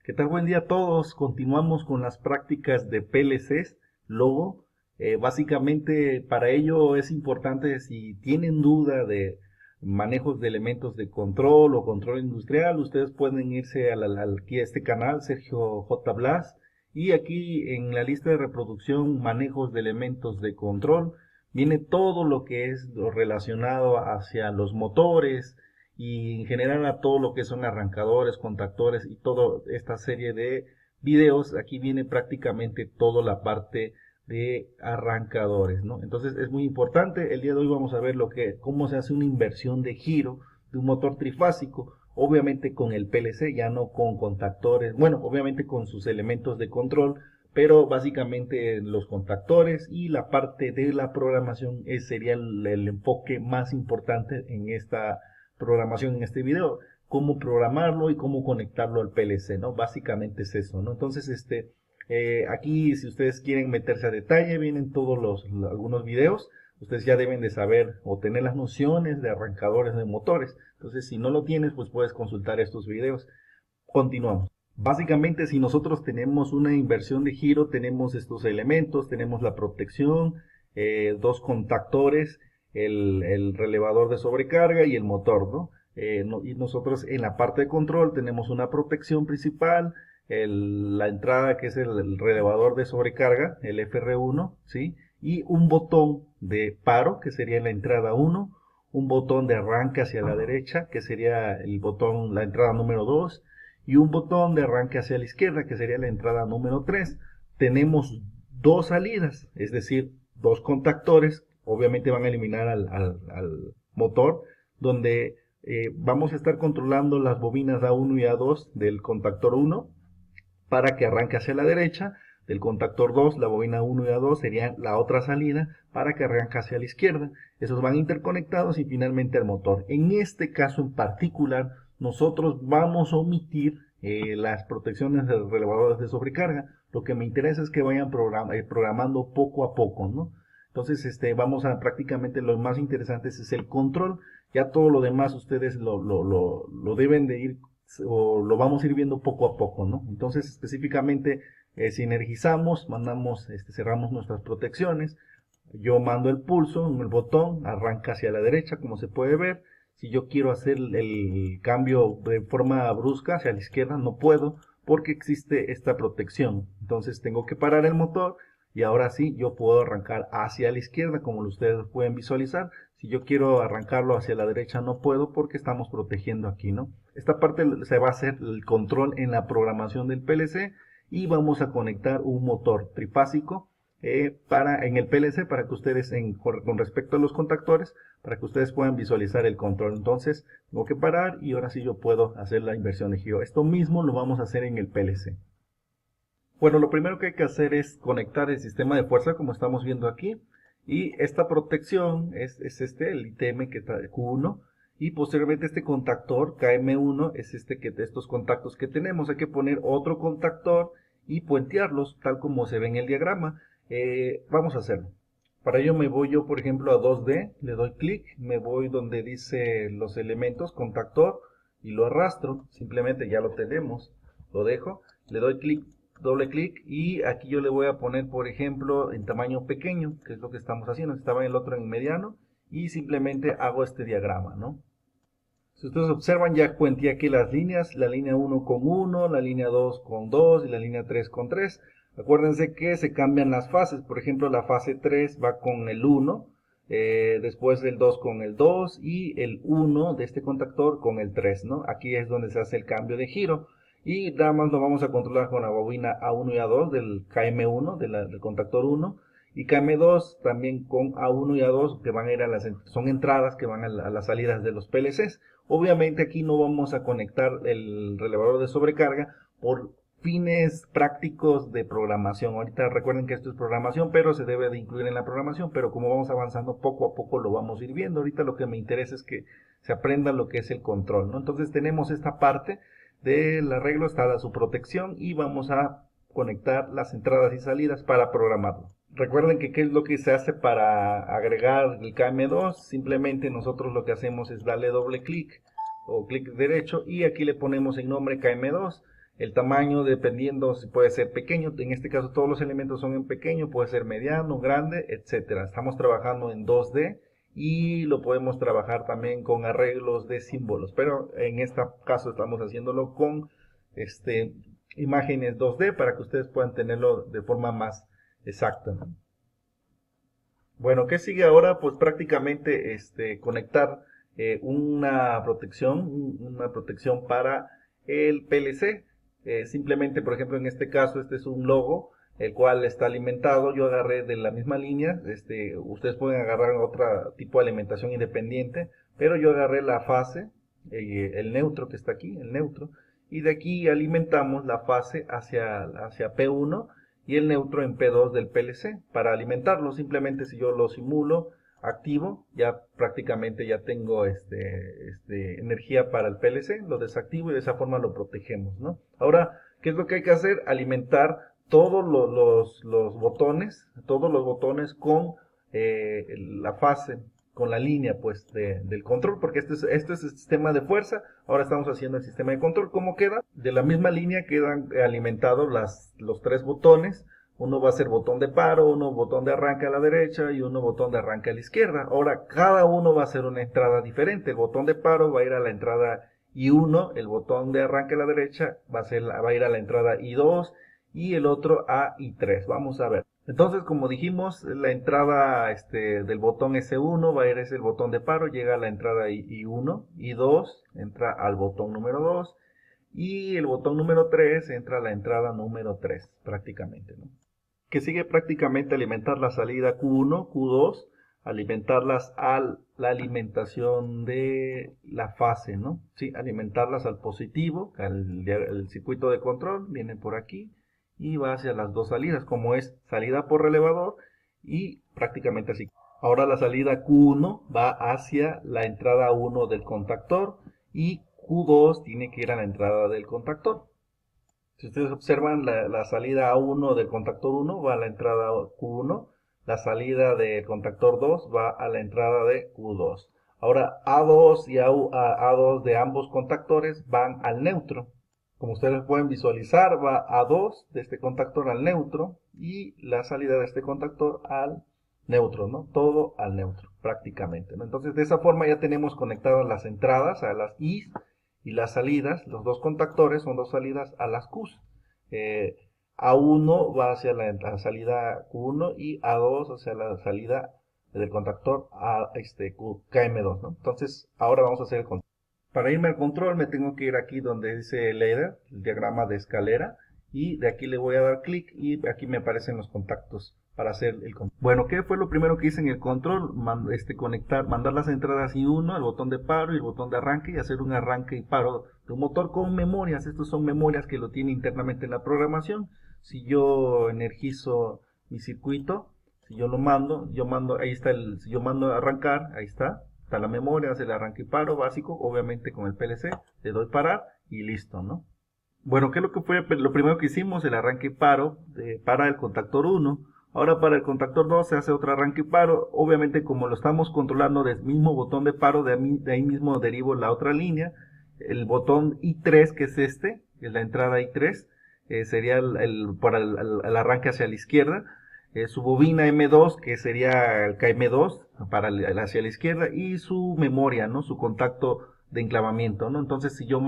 ¿Qué tal? Buen día a todos. Continuamos con las prácticas de PLCs, Logo. Básicamente para ello es importante, si tienen duda de manejos de elementos de control o control industrial, ustedes pueden irse aquí a este canal, Sergio J. Blas, y aquí en la lista de reproducción, manejos de elementos de control, viene todo lo que es lo relacionado hacia los motores, y en general a todo lo que son arrancadores, contactores y toda esta serie de videos. Aquí viene prácticamente toda la parte de arrancadores, ¿no? Entonces es muy importante. El día de hoy vamos a ver cómo se hace una inversión de giro de un motor trifásico, obviamente con el PLC, ya no con contactores, bueno, obviamente con sus elementos de control, pero básicamente los contactores y la parte de la programación sería el enfoque más importante en esta programación, en este video, cómo programarlo y cómo conectarlo al PLC, ¿no? Básicamente es eso, ¿no? Entonces, aquí si ustedes quieren meterse a detalle, vienen algunos videos. Ustedes ya deben de saber o tener las nociones de arrancadores de motores. Entonces, si no lo tienes, pues puedes consultar estos videos. Continuamos. Básicamente, si nosotros tenemos una inversión de giro, tenemos estos elementos, tenemos la protección, dos contactores, el relevador de sobrecarga y el motor, ¿no? Y nosotros en la parte de control tenemos una protección principal, la entrada que es el relevador de sobrecarga, el FR1, ¿sí? Y un botón de paro, que sería la entrada 1, un botón de arranque hacia la derecha, que sería la entrada número 2, y un botón de arranque hacia la izquierda, que sería la entrada número 3. Tenemos dos salidas, es decir, dos contactores, obviamente van a eliminar al motor, donde vamos a estar controlando las bobinas A1 y A2 del contactor 1 para que arranque hacia la derecha, del contactor 2, la bobina 1 y A2 sería la otra salida para que arranque hacia la izquierda. Esos van interconectados y finalmente al motor. En este caso en particular, nosotros vamos a omitir las protecciones de los relevadores de sobrecarga. Lo que me interesa es que vayan programando poco a poco, ¿no? Entonces, vamos a prácticamente lo más interesante es el control. Ya todo lo demás ustedes lo deben de ir o lo vamos a ir viendo poco a poco, ¿no? Entonces, específicamente, sinergizamos, cerramos nuestras protecciones. Yo mando el pulso en el botón, arranca hacia la derecha, como se puede ver. Si yo quiero hacer el cambio de forma brusca hacia la izquierda, no puedo porque existe esta protección. Entonces tengo que parar el motor y ahora sí yo puedo arrancar hacia la izquierda, como ustedes pueden visualizar. Si yo quiero arrancarlo hacia la derecha, no puedo porque estamos protegiendo aquí, ¿no? Esta parte se va a hacer el control en la programación del PLC y vamos a conectar un motor trifásico en el PLC para que ustedes, con respecto a los contactores, para que ustedes puedan visualizar el control. Entonces, tengo que parar y ahora sí yo puedo hacer la inversión de giro. Esto mismo lo vamos a hacer en el PLC. Bueno, lo primero que hay que hacer es conectar el sistema de fuerza, como estamos viendo aquí. Y esta protección es el ITM que está Q1. Y posteriormente este contactor KM1 es estos contactos que tenemos. Hay que poner otro contactor y puentearlos, tal como se ve en el diagrama. Vamos a hacerlo. Para ello me voy yo, por ejemplo, a 2D, le doy clic, me voy donde dice los elementos, contactor, y lo arrastro. Simplemente ya lo tenemos, lo dejo, le doy clic, doble clic, y aquí yo le voy a poner, por ejemplo, en tamaño pequeño, que es lo que estamos haciendo. Estaba el otro en mediano, y simplemente hago este diagrama, ¿no? Si ustedes observan, ya cuenté aquí las líneas, la línea 1 con 1, la línea 2 con 2 y la línea 3 con 3. Acuérdense que se cambian las fases. Por ejemplo, la fase 3 va con el 1, después el 2 con el 2 y el 1 de este contactor con el 3, ¿no? Aquí es donde se hace el cambio de giro. Y nada más lo vamos a controlar con la bobina A1 y A2 del KM1, del contactor 1. Y KM2 también con A1 y A2, que van a ir son entradas que van a las salidas de los PLCs. Obviamente aquí no vamos a conectar el relevador de sobrecarga por fines prácticos de programación. Ahorita recuerden que esto es programación, pero se debe de incluir en la programación, pero como vamos avanzando poco a poco lo vamos a ir viendo. Ahorita lo que me interesa es que se aprenda lo que es el control, ¿no? Entonces tenemos esta parte del arreglo, está su protección y vamos a conectar las entradas y salidas para programarlo. Recuerden que qué es lo que se hace para agregar el KM2. Simplemente nosotros lo que hacemos es darle doble clic o clic derecho y aquí le ponemos el nombre KM2. El tamaño dependiendo si puede ser pequeño, en este caso todos los elementos son en pequeño, puede ser mediano, grande, etcétera. Estamos trabajando en 2D y lo podemos trabajar también con arreglos de símbolos, pero en este caso estamos haciéndolo con imágenes 2D para que ustedes puedan tenerlo de forma más exacta, ¿no? Bueno, ¿qué sigue ahora? Pues prácticamente conectar una protección para el PLC. Simplemente, por ejemplo, en este caso, este es un logo, el cual está alimentado. Yo agarré de la misma línea. Ustedes pueden agarrar otro tipo de alimentación independiente, pero yo agarré la fase, el neutro que está aquí, el neutro, y de aquí alimentamos la fase hacia P1 y el neutro en P2 del PLC. Para alimentarlo, simplemente si yo lo simulo activo, ya prácticamente ya tengo energía para el PLC, lo desactivo y de esa forma lo protegemos, ¿no? Ahora, ¿qué es lo que hay que hacer? Alimentar todos los botones con la fase, con la línea pues del control, porque este es el sistema de fuerza. Ahora estamos haciendo el sistema de control. ¿Cómo queda? De la misma línea quedan alimentados los tres botones. Uno va a ser botón de paro, uno botón de arranque a la derecha y uno botón de arranque a la izquierda. Ahora cada uno va a ser una entrada diferente. El botón de paro va a ir a la entrada I1, el botón de arranque a la derecha va a ir a la entrada I2 y el otro a I3. Vamos a ver. Entonces, como dijimos, la entrada del botón S1 va a ir es el botón de paro, llega a la entrada I1, I2 entra al botón número 2 y el botón número 3 entra a la entrada número 3 prácticamente, ¿no? Que sigue prácticamente alimentar la salida Q1, Q2, alimentarlas a la alimentación de la fase, ¿no? Sí, alimentarlas al positivo, el circuito de control viene por aquí y va hacia las dos salidas, como es salida por relevador y prácticamente así. Ahora la salida Q1 va hacia la entrada 1 del contactor y Q2 tiene que ir a la entrada del contactor. Si ustedes observan, la salida A1 del contactor 1 va a la entrada Q1, la salida del contactor 2 va a la entrada de Q2. Ahora A2 y A2 de ambos contactores van al neutro. Como ustedes pueden visualizar, va A2 de este contactor al neutro y la salida de este contactor al neutro, ¿no? Todo al neutro, prácticamente, ¿no? Entonces, de esa forma ya tenemos conectadas las entradas a las I y las salidas. Los dos contactores son dos salidas a las Qs. A1 va hacia la salida Q1 y A2 hacia la salida del contactor a KM2, ¿no? Entonces, ahora vamos a hacer el control. Para irme al control me tengo que ir aquí donde dice ladder, el diagrama de escalera, y de aquí le voy a dar clic y aquí me aparecen los contactos para hacer el control. Bueno, ¿qué fue lo primero que hice en el control? Mandar las entradas I1, el botón de paro y el botón de arranque y hacer un arranque y paro de un motor con memorias. Estos son memorias que lo tiene internamente en la programación. Si yo energizo mi circuito, si yo lo mando, ahí está si yo mando a arrancar, ahí está la memoria, hace el arranque y paro básico, obviamente con el PLC, le doy parar y listo, ¿no? Bueno, ¿qué es lo que fue lo primero que hicimos? El arranque y paro para el contactor 1. Ahora para el contactor 2 se hace otro arranque y paro. Obviamente como lo estamos controlando del mismo botón de paro, de ahí mismo derivo la otra línea. El botón I3, que es la entrada I3, sería para el arranque hacia la izquierda. Su bobina M2, que sería el KM2 hacia la izquierda, y su memoria, ¿no? Su contacto de enclavamiento, ¿no? Entonces, si yo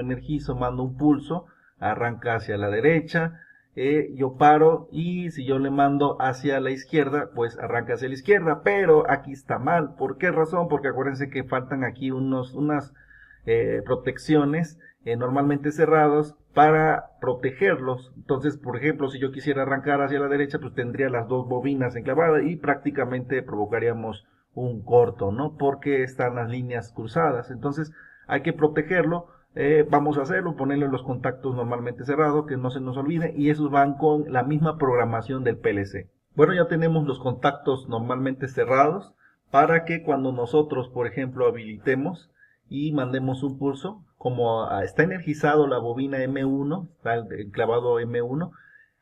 energizo, mando un pulso, arranca hacia la derecha, yo paro, y si yo le mando hacia la izquierda, pues arranca hacia la izquierda, pero aquí está mal. ¿Por qué razón? Porque acuérdense que faltan aquí unas protecciones normalmente cerrados para protegerlos. Entonces, por ejemplo, si yo quisiera arrancar hacia la derecha, pues tendría las dos bobinas enclavadas y prácticamente provocaríamos un corto, ¿no? Porque están las líneas cruzadas. Entonces, hay que protegerlo. Vamos a hacerlo, ponerle los contactos normalmente cerrados, que no se nos olvide, y esos van con la misma programación del PLC. Bueno, ya tenemos los contactos normalmente cerrados para que cuando nosotros, por ejemplo, habilitemos y mandemos un pulso, como está energizado la bobina M1, está el clavado M1,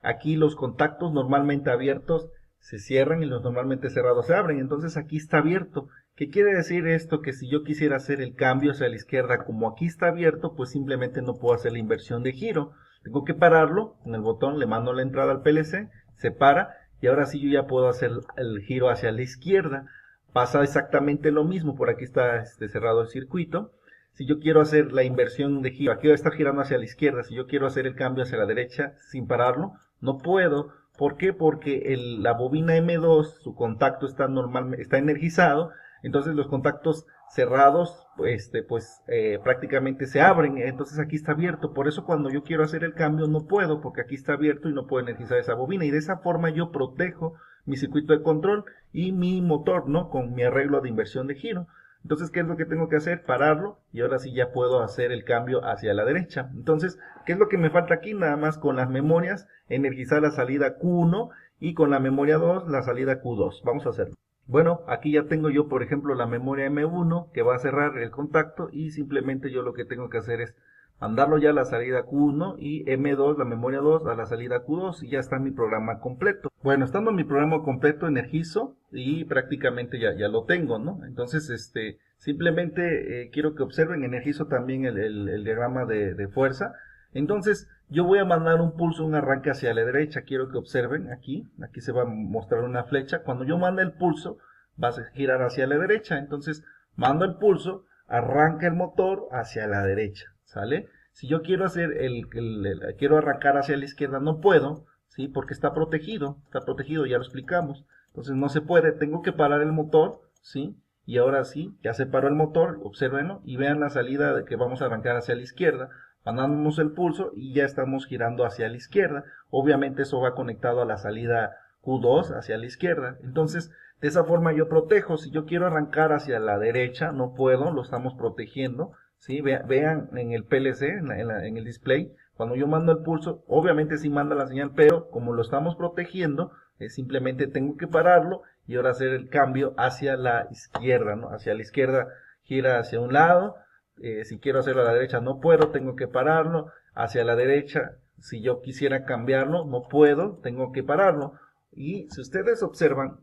aquí los contactos normalmente abiertos se cierran y los normalmente cerrados se abren. Entonces aquí está abierto. ¿Qué quiere decir esto? Que si yo quisiera hacer el cambio hacia la izquierda, como aquí está abierto, pues simplemente no puedo hacer la inversión de giro. Tengo que pararlo con el botón, le mando la entrada al PLC, se para y ahora sí yo ya puedo hacer el giro hacia la izquierda. Pasa exactamente lo mismo, por aquí está cerrado el circuito. Si yo quiero hacer la inversión de giro, aquí está girando hacia la izquierda, si yo quiero hacer el cambio hacia la derecha sin pararlo, no puedo. ¿Por qué? Porque la bobina M2, su contacto está energizado, entonces los contactos cerrados prácticamente se abren, entonces aquí está abierto. Por eso cuando yo quiero hacer el cambio no puedo, porque aquí está abierto y no puedo energizar esa bobina, y de esa forma yo protejo mi circuito de control y mi motor, ¿no? Con mi arreglo de inversión de giro. Entonces, ¿qué es lo que tengo que hacer? Pararlo y ahora sí ya puedo hacer el cambio hacia la derecha. Entonces, ¿qué es lo que me falta aquí? Nada más con las memorias, energizar la salida Q1 y con la memoria 2 la salida Q2. Vamos a hacerlo. Bueno, aquí ya tengo yo, por ejemplo, la memoria M1 que va a cerrar el contacto y simplemente yo lo que tengo que hacer es mandarlo ya a la salida Q1 y M2, la memoria 2, a la salida Q2 y ya está mi programa completo. Bueno, estando mi programa completo, energizo y prácticamente ya lo tengo, ¿no? Entonces, simplemente quiero que observen, energizo también el diagrama de fuerza. Entonces, yo voy a mandar un pulso, un arranque hacia la derecha. Quiero que observen aquí se va a mostrar una flecha. Cuando yo mande el pulso, va a girar hacia la derecha. Entonces, mando el pulso, arranca el motor hacia la derecha, ¿sale? Si yo quiero hacer quiero arrancar hacia la izquierda, no puedo, ¿sí? Porque está protegido, ya lo explicamos. Entonces, no se puede, tengo que parar el motor, ¿sí? Y ahora sí, ya se paró el motor, observenlo y vean la salida de que vamos a arrancar hacia la izquierda. Mandamos el pulso y ya estamos girando hacia la izquierda. Obviamente eso va conectado a la salida Q2 hacia la izquierda. Entonces, de esa forma yo protejo. Si yo quiero arrancar hacia la derecha, no puedo, lo estamos protegiendo. ¿Sí? Vean en el PLC, en el display, cuando yo mando el pulso, obviamente sí manda la señal, pero como lo estamos protegiendo, simplemente tengo que pararlo y ahora hacer el cambio hacia la izquierda, ¿no? Hacia la izquierda gira hacia un lado. Si quiero hacerlo a la derecha no puedo, tengo que pararlo. Hacia la derecha, si yo quisiera cambiarlo, no puedo, tengo que pararlo. Y si ustedes observan,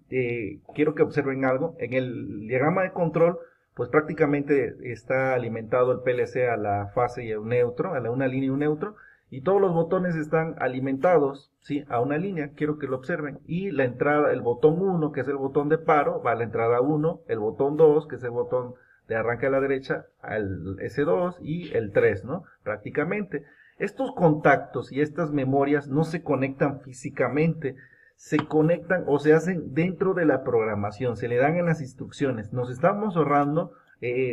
quiero que observen algo, en el diagrama de control, pues prácticamente está alimentado el PLC a la fase y a un neutro, una línea y un neutro, y todos los botones están alimentados, ¿sí? A una línea, quiero que lo observen. Y la entrada, el botón 1, que es el botón de paro, va a la entrada 1, el botón 2, que es el botón de arranque a la derecha, al S2 y el 3, ¿no? Prácticamente. Estos contactos y estas memorias no se conectan físicamente, se conectan o se hacen dentro de la programación, se le dan en las instrucciones. Nos estamos ahorrando,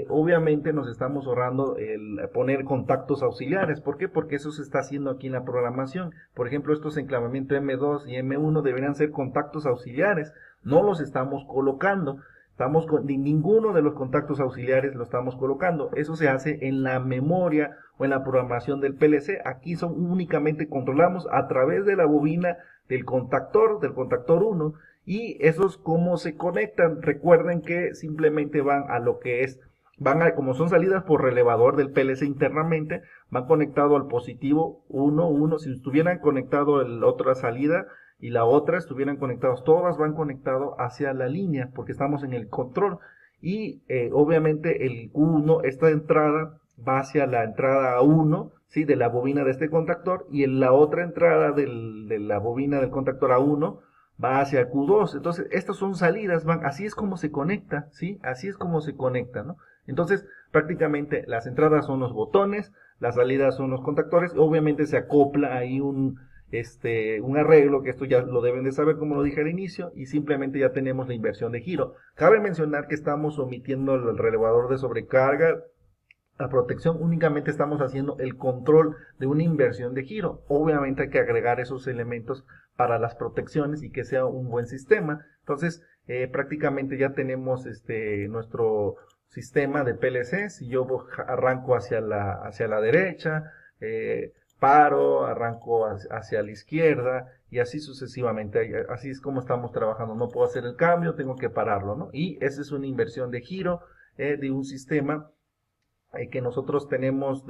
obviamente nos estamos ahorrando el poner contactos auxiliares. ¿Por qué? Porque eso se está haciendo aquí en la programación. Por ejemplo, estos enclavamientos M2 y M1 deberían ser contactos auxiliares, no los estamos colocando. Ninguno de los contactos auxiliares lo estamos colocando. Eso se hace en la memoria o en la programación del PLC. Aquí únicamente controlamos a través de la bobina del contactor 1, y esos cómo se conectan. Recuerden que simplemente van a lo que es, como son salidas por relevador del PLC internamente, van conectado al positivo 1. Si estuvieran conectado la otra salida y la otra estuvieran conectados, todas van conectados hacia la línea, porque estamos en el control. Y obviamente el Q1, esta entrada va hacia la entrada 1, ¿sí? De la bobina de este contactor, y en la otra entrada de la bobina del contactor A1 va hacia Q2. Entonces, estas son salidas, así es como se conecta, ¿sí? Así es como se conecta, ¿no? Entonces, prácticamente las entradas son los botones, las salidas son los contactores, obviamente se acopla ahí un arreglo, que esto ya lo deben de saber, como lo dije al inicio, y simplemente ya tenemos la inversión de giro. Cabe mencionar que estamos omitiendo el relevador de sobrecarga, la protección, únicamente estamos haciendo el control de una inversión de giro. Obviamente hay que agregar esos elementos para las protecciones y que sea un buen sistema. Entonces, prácticamente ya tenemos nuestro sistema de PLC. Si yo arranco hacia la derecha, paro, arranco hacia la izquierda y así sucesivamente. Así es como estamos trabajando. No puedo hacer el cambio, tengo que pararlo, ¿no? Y esa es una inversión de giro de un sistema que nosotros tenemos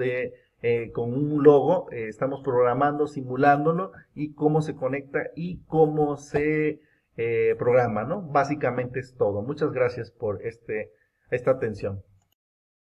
con un logo. Estamos programando, simulándolo, y cómo se conecta y cómo se programa, ¿no? Básicamente es todo. Muchas gracias por esta atención.